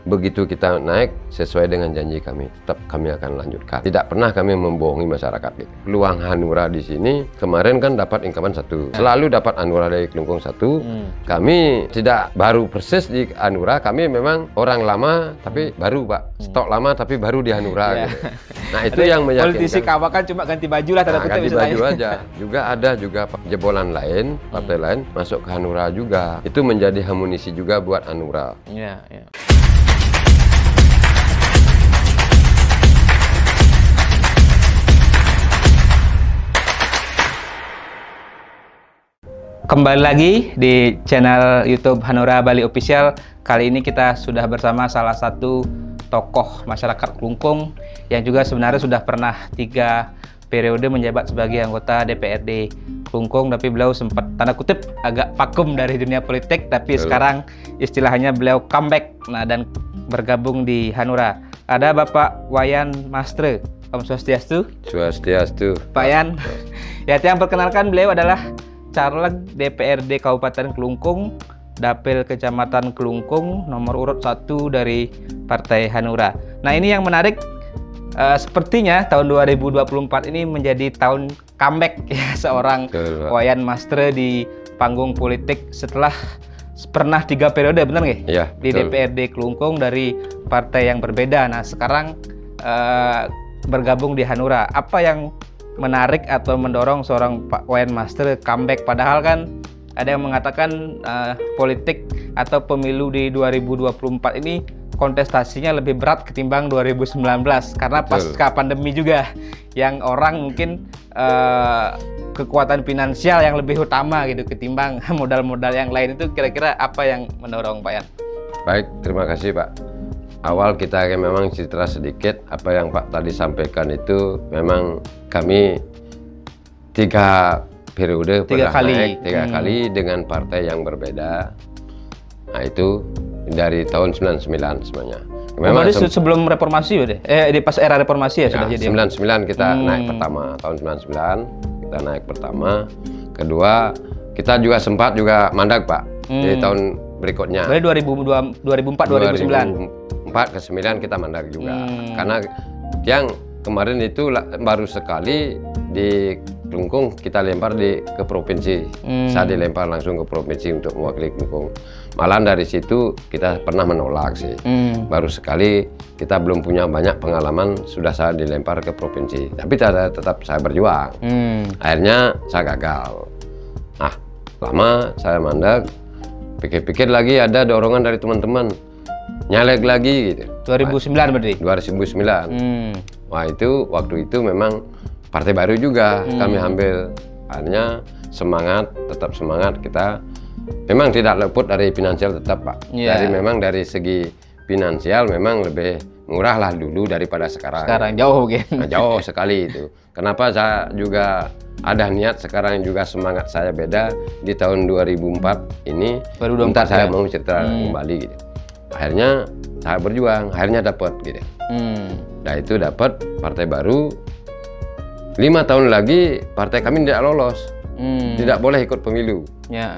begitu kita naik sesuai dengan janji kami, tetap kami akan lanjutkan. Tidak pernah kami membohongi masyarakat. Gitu. Peluang Hanura di sini kemarin kan dapat incumbent 1, selalu dapat Hanura dari Kelungkung 1. Kami tidak baru persis di Hanura, kami memang orang lama tapi baru Pak, stok lama tapi baru di Hanura. Gitu. Nah itu yang meyakinkan. Politisi kawakan cuma ganti baju lah, ganti baju aja. Juga ada juga jebolan lain, partai lain masuk ke Hanura juga. Itu menjadi amunisi juga buat Hanura. Iya, iya. Kembali lagi di channel YouTube Hanura Bali Official. Kali ini kita sudah bersama salah satu tokoh masyarakat Kelungkung yang juga sebenarnya sudah pernah 3 periode menjabat sebagai anggota DPRD Kelungkung, tapi beliau sempat tanda kutip agak vakum dari dunia politik, tapi sekarang istilahnya beliau comeback dan bergabung di Hanura. Ada Bapak Wayan Mastre. Om Swastiastu. Swastiastu. Pak Yan. Ya, yang perkenalkan beliau adalah Caleg DPRD Kabupaten Kelungkung, Dapil Kecamatan Kelungkung, nomor urut 1 dari Partai Hanura. Nah, ini yang menarik, sepertinya tahun 2024 ini menjadi tahun comeback ya seorang Wayan Mastre di panggung politik setelah pernah 3 periode, benar nggak? Ya, di DPRD Kelungkung dari partai yang berbeda. Nah, sekarang bergabung di Hanura. Apa yang menarik atau mendorong seorang Pak Wayan Mastre comeback, padahal kan ada yang mengatakan politik atau pemilu di 2024 ini kontestasinya lebih berat ketimbang 2019 karena pasca pandemi juga, yang orang mungkin kekuatan finansial yang lebih utama gitu ketimbang modal-modal yang lain. Itu kira-kira apa yang mendorong Pak Yan? Baik, terima kasih Pak. Awal kita memang cerita sedikit apa yang Pak tadi sampaikan, itu memang kami 3 periode pernah naik 3 kali dengan partai yang berbeda. Nah itu dari tahun 99 semuanya. Memang sebelum reformasi pas era reformasi ya sudah jadi. 99 kita naik pertama, tahun 99 kita naik pertama. Kedua kita juga sempat juga mandat Pak di tahun berikutnya. Berarti 2004 2009. 4 ke 9 kita mandat juga. Karena yang kemarin itu baru sekali di Kelungkung kita lempar ke provinsi. Saya dilempar langsung ke provinsi untuk mewakili Kelungkung. Malah dari situ kita pernah menolak sih. Baru sekali, kita belum punya banyak pengalaman, sudah saya dilempar ke provinsi. Tapi tetap saya berjuang. Akhirnya saya gagal. Nah, lama saya mandek, pikir-pikir lagi ada dorongan dari teman-teman. Nyalek lagi gitu. 2009 berarti? 2009. Wah itu waktu itu memang partai baru juga kami ambil. Akhirnya tetap semangat kita. Memang tidak luput dari finansial tetap Pak. Memang dari segi finansial memang lebih murah lah dulu daripada sekarang. Sekarang jauh gitu. Nah, jauh sekali itu. Kenapa saya juga ada niat sekarang juga semangat saya beda di tahun 2004 ini. Bentar saya mau cerita kembali gitu. Akhirnya saya berjuang, akhirnya dapat gitu. Nah itu dapat partai baru. 5 tahun lagi partai kami tidak lolos, tidak boleh ikut pemilu. Nah,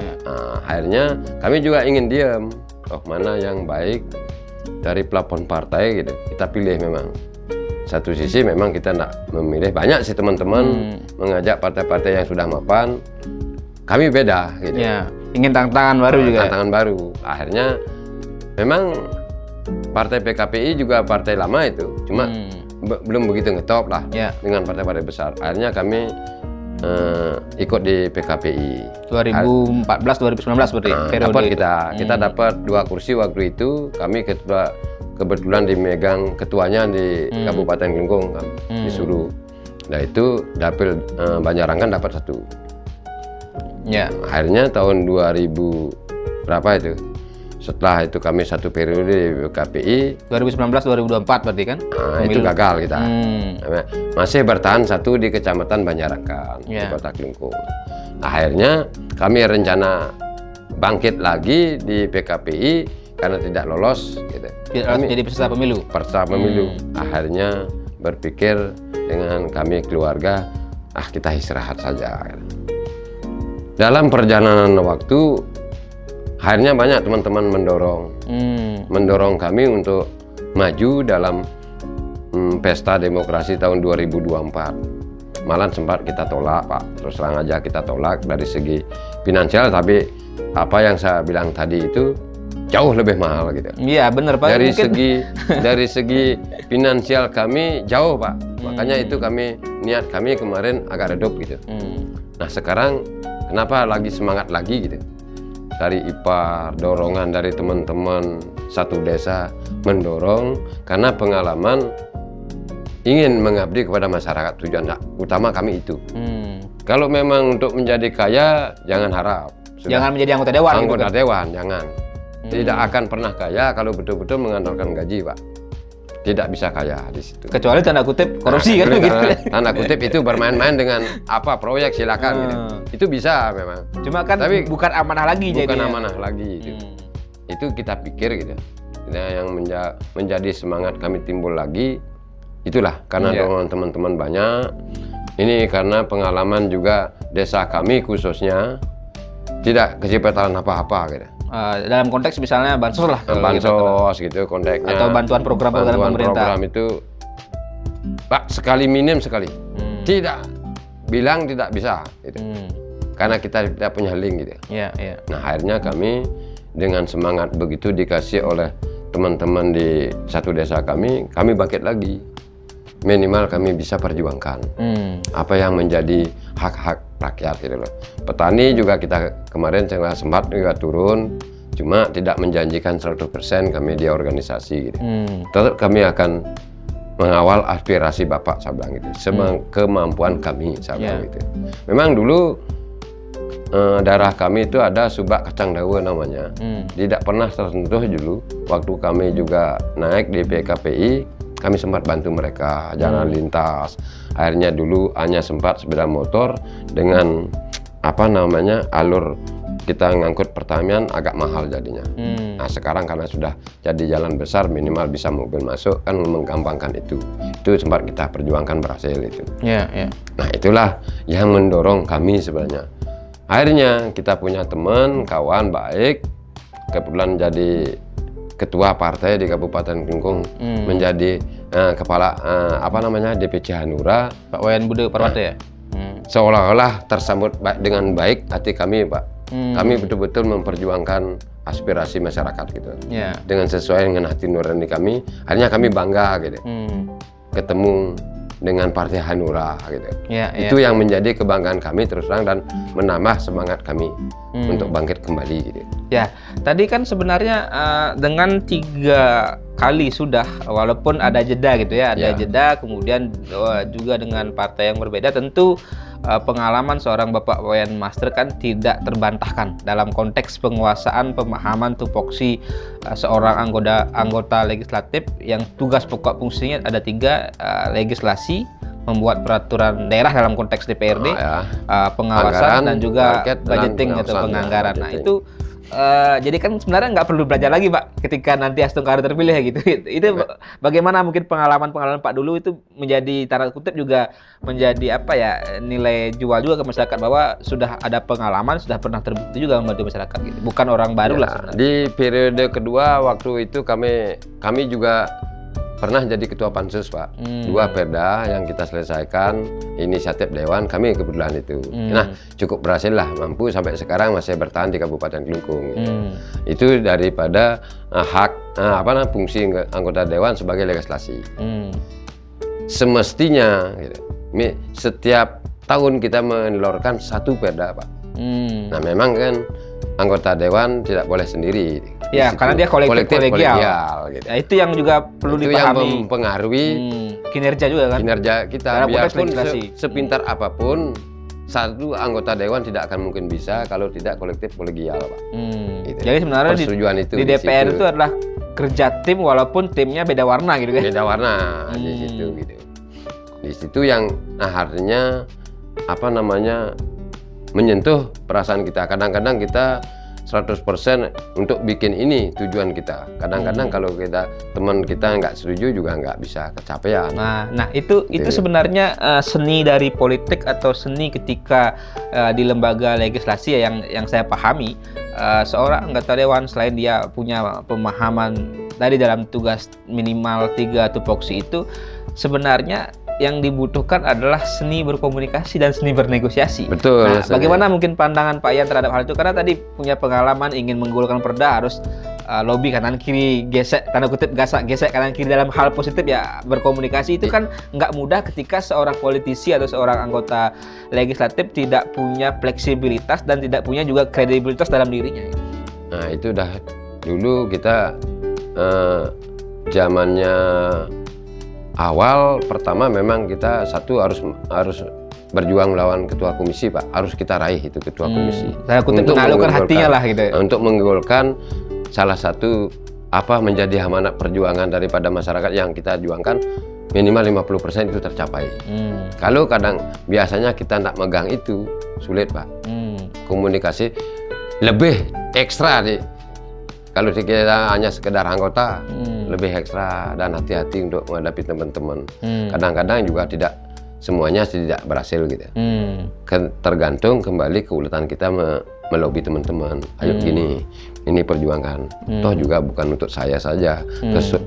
akhirnya kami juga ingin diam. Oh mana yang baik dari pelapon partai gitu, kita pilih memang. Satu sisi memang kita tidak memilih, banyak sih teman-teman mengajak partai-partai yang sudah mapan. Kami beda gitu. Ya, ingin tantangan baru juga. Tantangan baru. Akhirnya memang partai PKPI juga partai lama itu, cuma belum begitu ngetop lah dengan partai-partai besar. Akhirnya kami ikut di PKPI 2014-2019 berarti. Dapat kita dapat 2 kursi waktu itu. Kami kebetulan dimegang ketuanya di Kabupaten Kelungkung kan, disuruh. Nah itu Dapil Banjarangkan dapat 1. Akhirnya tahun 2000 berapa itu? Setelah itu kami 1 periode di KPI 2019-2024 berarti kan? Itu gagal kita. Masih bertahan 1 di Kecamatan Banjarangkan di Kota Kelungkung. Akhirnya kami rencana bangkit lagi di PKPI karena tidak lolos gitu. Jadi peserta pemilu. Akhirnya berpikir dengan kami keluarga, kita istirahat saja. Dalam perjalanan waktu akhirnya banyak teman-teman mendorong kami untuk maju dalam pesta demokrasi tahun 2024. Malah sempat kita tolak, Pak. Terus terang aja kita tolak dari segi finansial, tapi apa yang saya bilang tadi itu jauh lebih mahal gitu. Iya, benar, Pak. Dari segi finansial kami jauh, Pak. Makanya itu niat kami kemarin agak redup gitu. Nah, sekarang kenapa lagi semangat lagi gitu? Dari IPAR, dorongan dari teman-teman satu desa mendorong karena pengalaman ingin mengabdi kepada masyarakat, tujuan utama kami itu. Kalau memang untuk menjadi kaya, jangan harap. Jangan menjadi anggota dewan. Anggota dewan, jangan. Tidak akan pernah kaya kalau betul-betul mengandalkan gaji, Pak. Tidak bisa kaya di situ. Kecuali tanda kutip korupsi kan begitu. Tanda kutip itu bermain-main dengan apa proyek silakan gitu. Itu bisa memang. Cuma kan tapi bukan amanah lagi bukan jadinya. Amanah lagi gitu. Itu kita pikir gitu. Nah, yang menjadi semangat kami timbul lagi itulah karena dorongan teman-teman banyak. Ini karena pengalaman juga desa kami khususnya tidak kecepatan apa-apa gitu. Dalam konteks misalnya bansos lah, bansos gitu konteksnya, atau bantuan program-program pemerintah. Program itu Pak sekali minim sekali, tidak bilang tidak bisa gitu. Karena kita tidak punya link gitu. Nah, akhirnya kami dengan semangat begitu dikasih oleh teman-teman di satu desa kami bangkit lagi. Minimal kami bisa perjuangkan apa yang menjadi hak-hak rakyat gitu loh. Petani juga kita kemarin sempat juga turun, cuma tidak menjanjikan 100% kami di organisasi gitu. Tetap kami akan mengawal aspirasi Bapak, saya bilang gitu, kemampuan kami, saya bilang gitu. Memang dulu daerah kami itu ada subak kacang daun namanya, tidak pernah tersentuh dulu. Waktu kami juga naik di PKPI, kami sempat bantu mereka jalan lintas. Akhirnya dulu hanya sempat sepeda motor dengan apa namanya alur kita ngangkut pertanian agak mahal jadinya. Nah, sekarang karena sudah jadi jalan besar minimal bisa mobil masuk kan menggampangkan itu. Itu sempat kita perjuangkan berhasil itu. Nah, itulah yang mendorong kami sebenarnya. Akhirnya kita punya teman, kawan baik, kebetulan jadi ketua partai di Kabupaten Klungkung, menjadi kepala apa namanya DPC Hanura, Pak Wayan Bude Parwata ya. Seolah-olah tersambut dengan baik hati kami, Pak. Kami betul-betul memperjuangkan aspirasi masyarakat gitu, dengan sesuai dengan hati nurani kami. Akhirnya kami bangga gitu, ketemu dengan Partai Hanura gitu. Itu yang menjadi kebanggaan kami terus terang dan menambah semangat kami untuk bangkit kembali gitu. Ya, tadi kan sebenarnya dengan 3 kali sudah, walaupun ada jeda gitu ya, ada jeda, kemudian juga dengan partai yang berbeda, tentu pengalaman seorang Bapak Wayan Master kan tidak terbantahkan dalam konteks penguasaan pemahaman tupoksi seorang anggota legislatif yang tugas pokok fungsinya ada 3, legislasi, membuat peraturan daerah dalam konteks DPRD, pengawasan dan juga budgeting atau penganggaran. Nah, itu jadi kan sebenarnya nggak perlu belajar lagi, Pak, ketika nanti Astung Karo terpilih gitu. Itu bagaimana mungkin pengalaman Pak dulu itu menjadi tanda kutip juga menjadi apa ya, nilai jual juga ke masyarakat bahwa sudah ada pengalaman, sudah pernah terbukti juga membantu masyarakat gitu. Bukan orang baru lah sebenarnya. Di periode kedua waktu itu kami juga pernah jadi ketua pansus, Pak. 2 perda yang kita selesaikan inisiatif dewan kami kebetulan itu. Nah, cukup berhasil lah, mampu sampai sekarang masih bertahan di Kabupaten Klungkung. Itu daripada fungsi anggota dewan sebagai legislasi. Semestinya gitu, setiap tahun kita menelurkan 1 perda, Pak. Nah, memang kan anggota dewan tidak boleh sendiri. Ya, karena dia kolegial gitu. Nah, itu yang juga perlu dipahami. Itu yang mempengaruhi kinerja juga kan. Kinerja kita. Biarpun sepintar apapun, satu anggota dewan tidak akan mungkin bisa kalau tidak kolektif kolegial, Pak. Gitu. Jadi sebenarnya di DPR itu adalah kerja tim walaupun timnya beda warna gitu kan. Beda warna di situ gitu. Di situ yang artinya apa namanya menyentuh perasaan kita. Kadang-kadang kita 100% untuk bikin ini tujuan kita. Kadang-kadang kalau teman kita nggak setuju juga nggak bisa kecapean. Nah itu sebenarnya seni dari politik atau seni ketika di lembaga legislasi ya, yang saya pahami, seorang anggota dewan selain dia punya pemahaman tadi dalam tugas minimal 3 tupoksi itu, sebenarnya yang dibutuhkan adalah seni berkomunikasi dan seni bernegosiasi. Betul. Nah, bagaimana mungkin pandangan Pak Ian terhadap hal itu? Karena tadi punya pengalaman ingin menggolkan perda harus lobby kanan kiri, gesek, tanda kutip gesek kanan kiri dalam hal positif ya. Berkomunikasi itu kan nggak mudah ketika seorang politisi atau seorang anggota legislatif tidak punya fleksibilitas dan tidak punya juga kredibilitas dalam dirinya. Nah itu udah dulu kita zamannya awal pertama memang kita harus berjuang melawan ketua komisi, Pak. Harus kita raih itu ketua komisi. Untuk menaklukkan hatinya lah gitu. Untuk menggolkan salah satu menjadi amanat perjuangan daripada masyarakat yang kita juangkan, minimal 50% itu tercapai. Kalau kadang biasanya kita tidak megang itu sulit, Pak. Komunikasi lebih ekstra nih. Kalau kita hanya sekedar anggota, lebih ekstra dan hati-hati untuk menghadapi teman-teman. Kadang-kadang juga semuanya tidak berhasil gitu. Tergantung kembali keuletan kita melobi teman-teman. Ayo gini, ini perjuangan. Toh juga bukan untuk saya saja,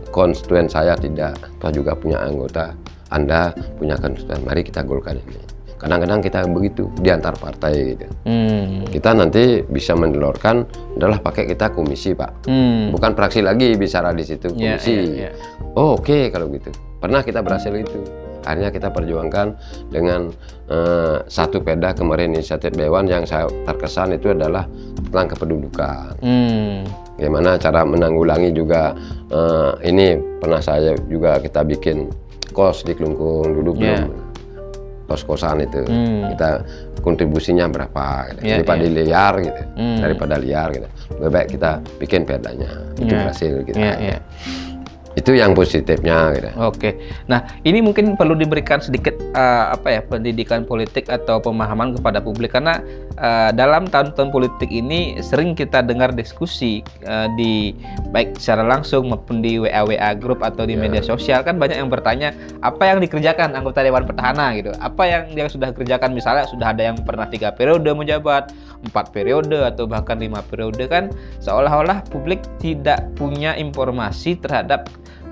konstituen saya tidak. Toh juga punya anggota, Anda punya konstituen. Mari kita golkan ini. Kadang-kadang kita begitu di antar partai gitu. Kita nanti bisa menelurkan adalah pakai kita komisi, Pak. Bukan fraksi lagi bicara di situ, komisi. Oh, oke, kalau gitu. Pernah kita berhasil itu. Akhirnya kita perjuangkan dengan satu perda kemarin inisiatif Dewan yang saya terkesan itu adalah tentang kependudukan. Gimana cara menanggulangi juga ini pernah saya juga kita bikin kos di Kelungkung dulu belum. Kos-kosan itu kita kontribusinya berapa gitu. Daripada liar gitu, daripada liar gitu, lebih baik kita bikin perdanya itu berhasil gitu. Itu yang positifnya gitu. Oke. Nah, ini mungkin perlu diberikan sedikit pendidikan politik atau pemahaman kepada publik, karena dalam tahun-tahun politik ini sering kita dengar diskusi di baik secara langsung maupun di WA grup atau di media sosial, kan banyak yang bertanya apa yang dikerjakan anggota Dewan Petahana gitu. Apa yang dia sudah kerjakan, misalnya sudah ada yang pernah 3 periode menjabat, 4 periode atau bahkan 5 periode, kan seolah-olah publik tidak punya informasi terhadap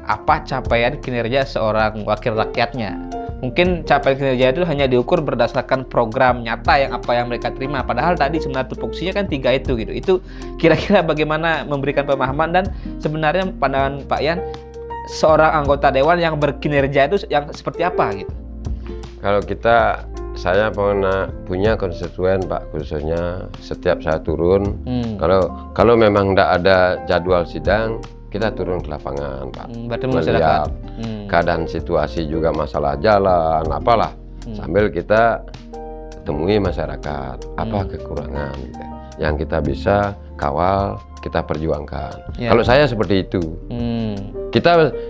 apa capaian kinerja seorang wakil rakyatnya. Mungkin capaian kinerja itu hanya diukur berdasarkan program nyata yang mereka terima. Padahal tadi sebenarnya tupoksinya kan 3 itu gitu. Itu kira-kira bagaimana memberikan pemahaman, dan sebenarnya pandangan Pak Ian, seorang anggota dewan yang berkinerja itu yang seperti apa gitu? Kalau saya pernah punya konstituen, Pak, khususnya setiap saya turun. Kalau memang tidak ada jadwal sidang, kita turun ke lapangan, Pak. Melihat keadaan situasi juga, masalah jalan, apalah. Sambil kita temui masyarakat, apa kekurangan gitu, yang kita bisa kawal, kita perjuangkan. Kalau saya seperti itu.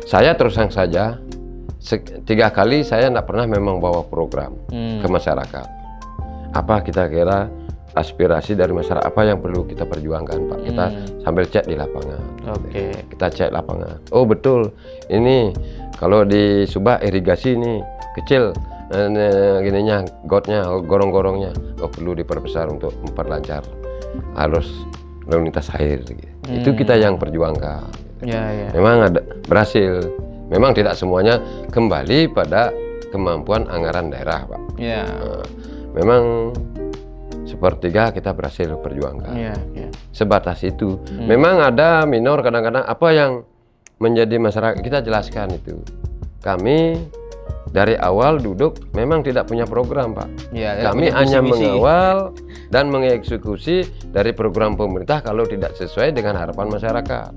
Saya terus terang saja, 3 kali saya tidak pernah memang bawa program ke masyarakat. Apa kita kira aspirasi dari masyarakat, apa yang perlu kita perjuangkan, Pak. Kita sambil cek di lapangan. Kita cek lapangan. Oh betul, ini kalau di Subak irigasi ini kecil, gininya, gotnya, gorong-gorongnya, perlu diperbesar untuk memperlancar arus lalu lintas air. Itu kita yang perjuangkan. Memang ada berhasil. Memang tidak semuanya kembali pada kemampuan anggaran daerah, Pak. Memang sepertiga kita berhasil perjuangkan. Sebatas itu. Memang ada minor kadang-kadang apa yang menjadi masyarakat kita jelaskan itu. Kami dari awal duduk memang tidak punya program, Pak. Kami hanya mengawal dan mengeksekusi dari program pemerintah kalau tidak sesuai dengan harapan masyarakat.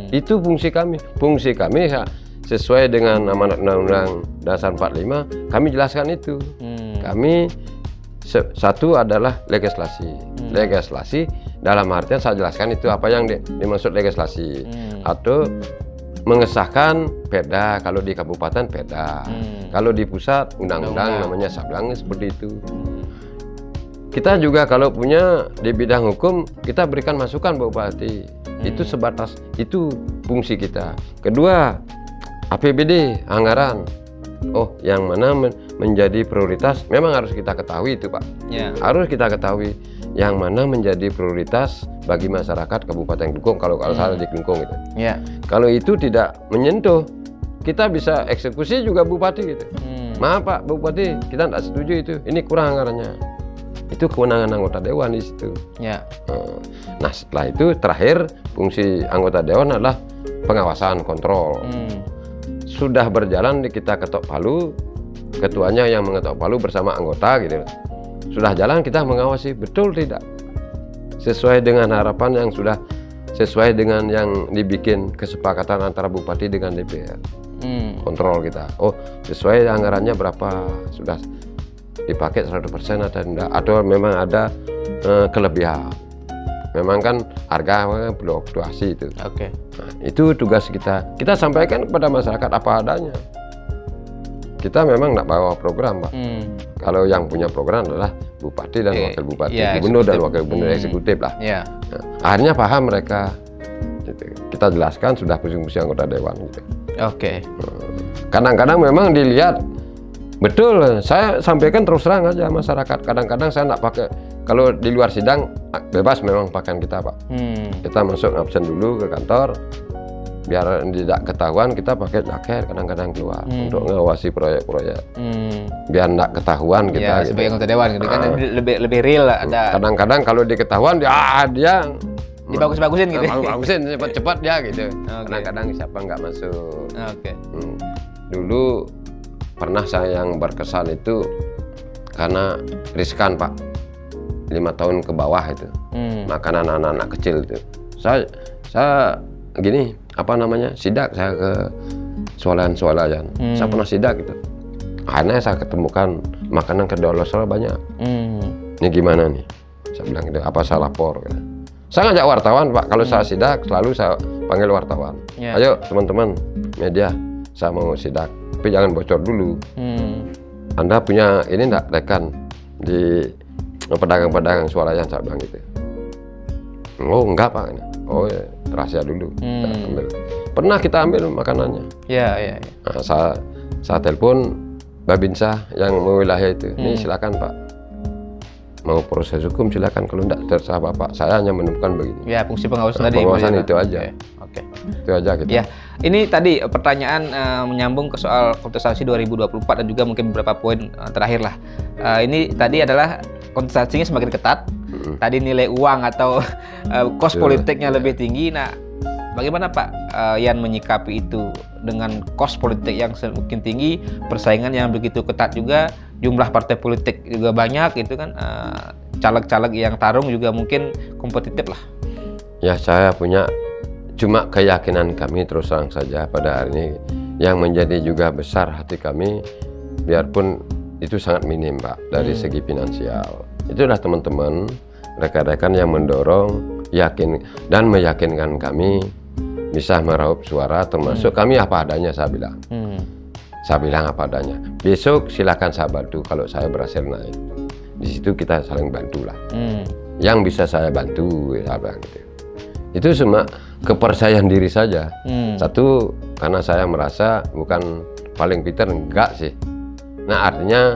Itu fungsi kami. Fungsi kami sesuai dengan amanat Undang-Undang Dasar 45, kami jelaskan itu. Kami satu adalah legislasi. Legislasi dalam artian saya jelaskan itu apa yang dimaksud legislasi. Atau mengesahkan perda, kalau di kabupaten perda. Kalau di pusat undang-undang namanya sablang, seperti itu. kita juga kalau punya di bidang hukum, kita berikan masukan Bupati. Itu sebatas, itu fungsi kita. Kedua, APBD, anggaran. Oh, yang mana menjadi prioritas, memang harus kita ketahui itu Pak. Harus kita ketahui yang mana menjadi prioritas bagi masyarakat Kabupaten Klungkung, kalau saya di Klungkung gitu. Kalau itu tidak menyentuh, kita bisa eksekusi juga Bupati gitu. Maaf Pak Bupati, kita tidak setuju itu, ini kurang anggarannya. Itu kewenangan anggota dewan di situ. Nah, setelah itu terakhir fungsi anggota dewan adalah pengawasan, kontrol. Sudah berjalan kita ketok palu, ketuanya yang mengetok palu bersama anggota gitu. Sudah jalan, kita mengawasi betul tidak sesuai dengan harapan yang sudah sesuai dengan yang dibikin kesepakatan antara Bupati dengan DPR. Kontrol kita. Oh, sesuai anggarannya berapa, sudah dipakai 100% atau enggak, atau memang ada kelebihan. Memang kan harga fluktuasi itu. Nah, itu tugas kita. Kita sampaikan kepada masyarakat apa adanya. Kita memang nggak bawa program Pak. Kalau yang punya program adalah Bupati dan Wakil Bupati, Gubernur dan Wakil Gubernur eksekutif lah. Nah, akhirnya paham mereka. Kita jelaskan sudah fungsi anggota dewan gitu. Kadang-kadang memang dilihat betul, saya sampaikan terus terang aja masyarakat. Kadang-kadang saya nggak pakai, kalau di luar sidang bebas memang pakaian kita Pak. Kita masuk absen dulu ke kantor, biar tidak ketahuan kita pakai jaket kadang-kadang keluar untuk ngawasi proyek-proyek. Biar nggak ketahuan kita. Sebagai anggota dewan gitu kan lebih real lah. Kadang-kadang kalau diketahuan dia dibagus-bagusin gitu. Bagusin cepat-cepat dia gitu. Kadang-kadang siapa nggak masuk. Dulu pernah saya yang berkesan itu karena riskan Pak, 5 tahun ke bawah itu, makanan anak-anak kecil itu. Saya gini, apa namanya, sidak saya ke swalayan. Saya pernah sidak gitu. Akhirnya saya ketemukan makanan kedolosol banyak. Ini gimana nih? Saya bilang gitu, apa saya lapor? Gitu. Saya ngajak wartawan Pak, kalau saya sidak selalu saya panggil wartawan. Ayo teman-teman media, saya mau sidak, tapi jangan bocor dulu. Anda punya ini enggak rekan di pedagang-pedagang swalayan, saya bilang gitu. Oh enggak Pak. Oh ya, rahasia dulu. Kita ambil. Pernah kita ambil makanannya. Nah, saya telepon Babinsa yang wilayah itu. Ini silakan Pak, mau proses hukum silakan, kalau enggak terserah Bapak, saya hanya menemukan begini. Fungsi pengawasan tadi. Pengawasan itu aja. Itu aja gitu. Ini tadi pertanyaan menyambung ke soal kontestasi 2024 dan juga mungkin beberapa poin terakhir lah. Ini tadi adalah kontestasinya semakin ketat. Tadi nilai uang atau kos politiknya lebih tinggi. Nah, bagaimana Pak Yan menyikapi itu dengan kos politik yang semakin tinggi, persaingan yang begitu ketat juga, jumlah partai politik juga banyak gitu kan, caleg-caleg yang tarung juga mungkin kompetitif lah. Ya, saya punya cuma keyakinan kami terus terang saja pada hari ini yang menjadi juga besar hati kami, biarpun itu sangat minim Pak dari segi finansial. Itulah teman-teman, rekan-rekan yang mendorong, yakin dan meyakinkan kami bisa meraup suara, termasuk kami apa adanya. Saya bilang, saya bilang apa adanya. Besok silakan saya bantu kalau saya berhasil naik. Di situ kita saling bantulah. Yang bisa saya bantu, saya bilang gitu. Itu cuma kepercayaan diri saja. Satu, karena saya merasa bukan paling pintar, enggak sih. Nah, artinya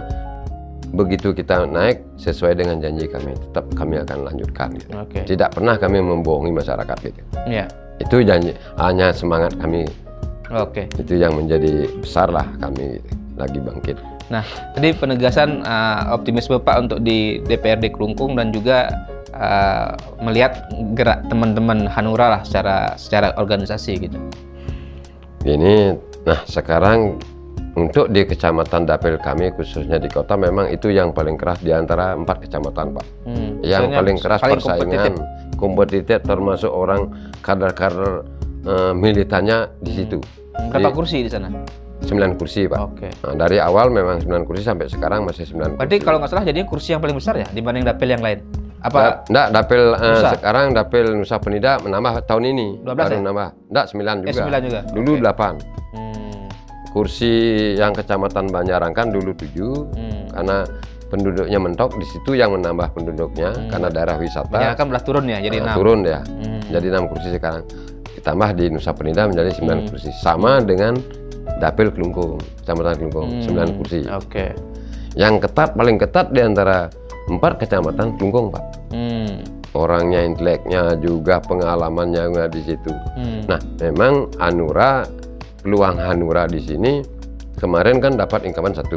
begitu kita naik sesuai dengan janji kami, tetap kami akan lanjutkan gitu. Tidak pernah kami membohongi masyarakat gitu. Itu janji, hanya semangat kami. Itu yang menjadi besar lah kami lagi bangkit. Nah, tadi penegasan optimisme Pak untuk di DPRD Klungkung dan juga melihat gerak teman-teman Hanura lah secara organisasi gitu. Ini, nah sekarang untuk di kecamatan dapil kami khususnya di kota memang itu yang paling keras di antara 4 kecamatan Pak. Yang paling keras persaingan, kompetitif termasuk orang kader-kader militannya di situ. Berapa kursi di sana? 9 kursi Pak. Nah, dari awal memang 9 kursi sampai sekarang masih 9 kursi. Berarti kalau nggak salah jadinya kursi yang paling besar ya dibanding dapil yang lain? Apa? Enggak, dapil sekarang dapil Nusa Penida menambah tahun ini. 12 baru ya? menambah. Enggak, 9 juga. 9 juga. Dulu 8. Kursi yang kecamatan Banjarangkan dulu 7 karena penduduknya mentok, di situ yang menambah penduduknya karena daerah wisata. Ya kan belah turun ya, jadi 6. Turun ya, jadi 6 kursi sekarang. Ditambah di Nusa Penida menjadi 9 kursi. Sama dengan Dapil Kelungkung, Kecamatan Kelungkung, 9 kursi. Oke. Yang ketat, paling ketat di antara 4 kecamatan Kelungkung, Pak. Orangnya, inteleknya juga, pengalamannya di situ. Nah, memang Hanura, peluang Hanura di sini kemarin kan dapat incumbent 1.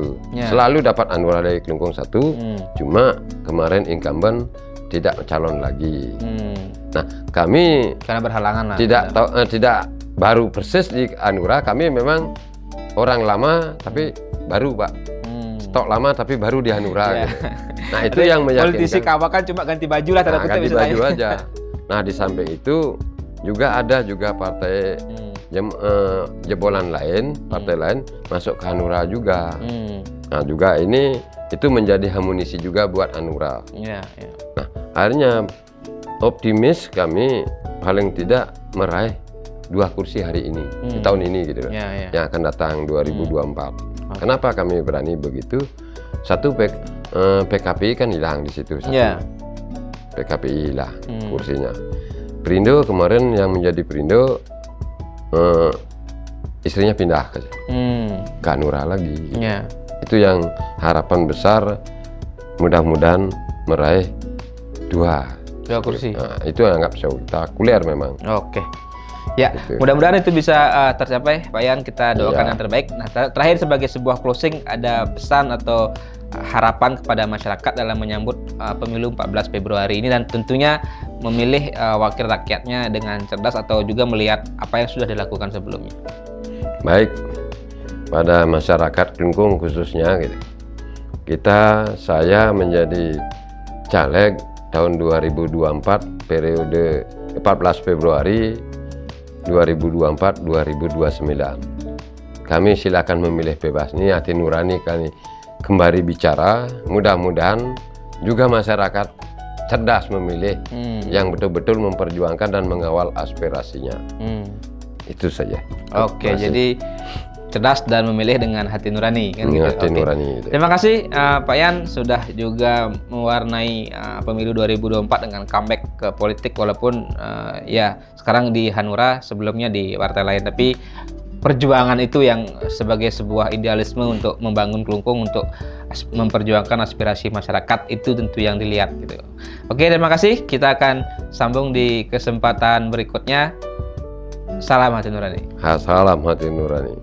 Selalu dapat Hanura dari Kelungkung 1. Cuma kemarin incumbent tidak calon lagi. Nah, kami karena berhalangan lah. Tidak baru persis di Hanura, kami memang orang lama tapi baru, Pak. Stok lama tapi baru di Hanura. Gitu. Nah, itu yang meyakinkan. Politisi kawa kan cuma ganti baju lah, ganti baju aja. Nah, di samping itu juga ada partai jebolan lain, partai lain masuk ke Hanura juga. Nah, juga itu menjadi amunisi juga buat Hanura. Nah, akhirnya optimis kami paling tidak meraih 2 kursi hari ini, di tahun ini gitu, yang akan datang 2024. Kenapa kami berani begitu? Satu, PKPI kan hilang di situ. PKPI hilang kursinya. Perindo kemarin yang menjadi Perindo istrinya pindah ke Hanura lagi. Itu yang harapan besar, mudah-mudahan meraih 2 kursi. Nah, itu anggap spektakuler memang. Oke. Ya, mudah-mudahan itu bisa tercapai, Pak Yan. Kita doakan yang terbaik. Nah, terakhir sebagai sebuah closing, ada pesan atau harapan kepada masyarakat dalam menyambut pemilu 14 Februari ini, dan tentunya memilih wakil rakyatnya dengan cerdas atau juga melihat apa yang sudah dilakukan sebelumnya. Baik, pada masyarakat Kelungkung khususnya gitu. Saya menjadi caleg tahun 2024 periode 14 Februari 2024-2029. Kami silakan memilih bebas. Ini hati nurani kami kembali bicara. Mudah-mudahan juga masyarakat cerdas memilih yang betul-betul memperjuangkan dan mengawal aspirasinya. Itu saja. Oke, jadi cerdas dan memilih dengan hati nurani kan gitu. Hati nurani gitu. Terima kasih Pak Yan sudah juga mewarnai pemilu 2024 dengan comeback ke politik, walaupun ya sekarang di Hanura, sebelumnya di partai lain, tapi perjuangan itu yang sebagai sebuah idealisme untuk membangun Kelungkung, untuk memperjuangkan aspirasi masyarakat, itu tentu yang dilihat gitu. Oke, terima kasih. Kita akan sambung di kesempatan berikutnya. Salam hati nurani. Salam hati nurani.